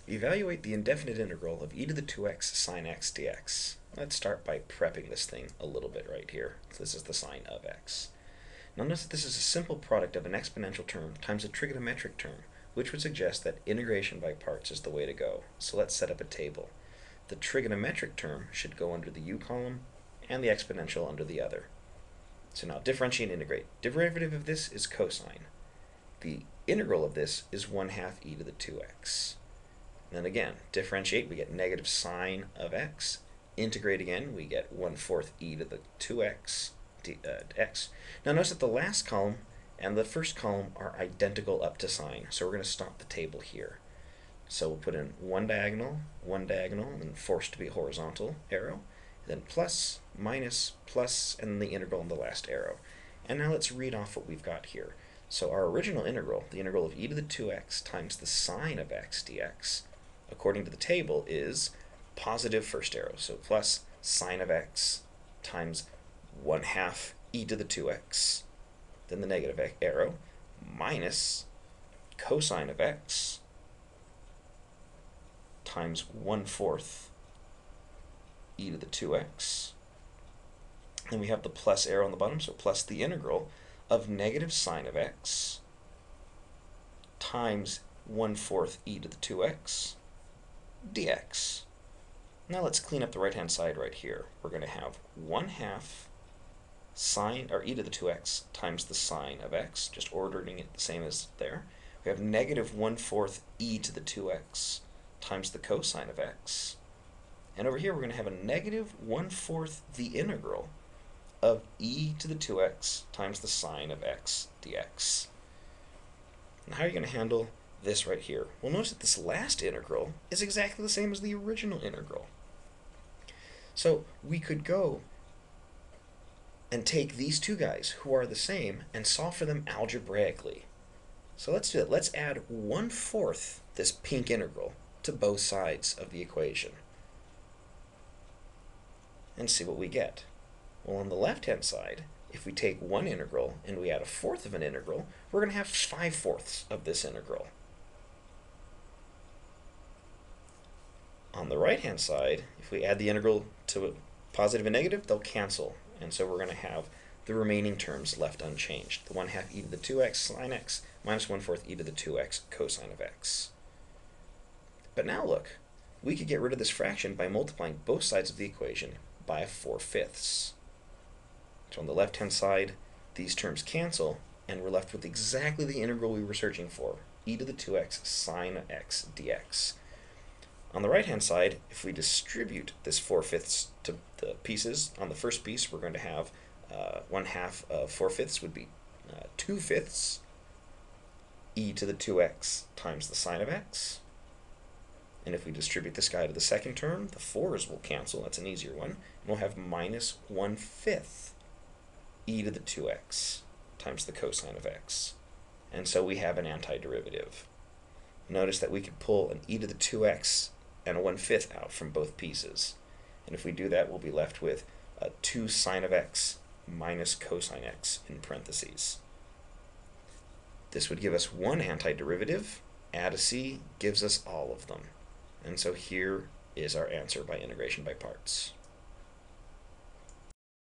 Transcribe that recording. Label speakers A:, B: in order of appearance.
A: Evaluate the indefinite integral of e to the 2x sine x dx. Let's start by prepping this thing a little bit right here. So this is the sine of x. Now notice that this is a simple product of an exponential term times a trigonometric term, which would suggest that integration by parts is the way to go. So let's set up a table. The trigonometric term should go under the u column and the exponential under the other. So now differentiate and integrate. Derivative of this is cosine. The integral of this is 1/2 e to the 2x. Then again, differentiate, we get negative sine of x. Integrate again, we get 1/4 e to the 2x x. Now notice that the last column and the first column are identical up to sine, so we're going to stop the table here. So we'll put in one diagonal, and forced to be horizontal arrow, then plus, minus, plus, and then the integral in the last arrow. And now let's read off what we've got here. So our original integral, the integral of e to the 2x times the sine of x dx, according to the table, is positive first arrow, so plus sine of x times 1/2 e to the 2x, then the negative arrow, minus cosine of x times 1/4 e to the 2x. Then we have the plus arrow on the bottom, so plus the integral of negative sine of x times 1/4 e to the 2x dx. Now let's clean up the right-hand side right here. We're going to have 1/2 sine, or e to the 2x, times the sine of x, just ordering it the same as there. We have negative 1/4 e to the 2x times the cosine of x. And over here we're going to have a negative 1/4 the integral of e to the 2x times the sine of x dx. Now how are you going to handle this right here? Well, notice that this last integral is exactly the same as the original integral. So we could go and take these two guys who are the same and solve for them algebraically. So let's do it. Let's add 1/4 this pink integral to both sides of the equation and see what we get. Well, on the left-hand side, if we take one integral and we add 1/4 of an integral, we're going to have 5/4 of this integral. On the right-hand side, if we add the integral to positive and negative, they'll cancel. And so we're going to have the remaining terms left unchanged. The 1/2 e to the 2x sine x minus 1/4 e to the 2x cosine of x. But now look, we could get rid of this fraction by multiplying both sides of the equation by 4/5. So on the left-hand side, these terms cancel, and we're left with exactly the integral we were searching for, e to the 2x sine x dx. On the right-hand side, if we distribute this 4/5 to the pieces, on the first piece we're going to have 1/2 of 4/5 would be 2/5 e to the 2x times the sine of x. And if we distribute this guy to the second term, the 4's will cancel, that's an easier one, and we'll have minus 1/5 e to the 2x times the cosine of x. And so we have an antiderivative. Notice that we could pull an e to the 2x and a 1/5 out from both pieces. And if we do that, we'll be left with 2 sine of x minus cosine x in parentheses. This would give us one antiderivative. Add a c gives us all of them. And so here is our answer by integration by parts.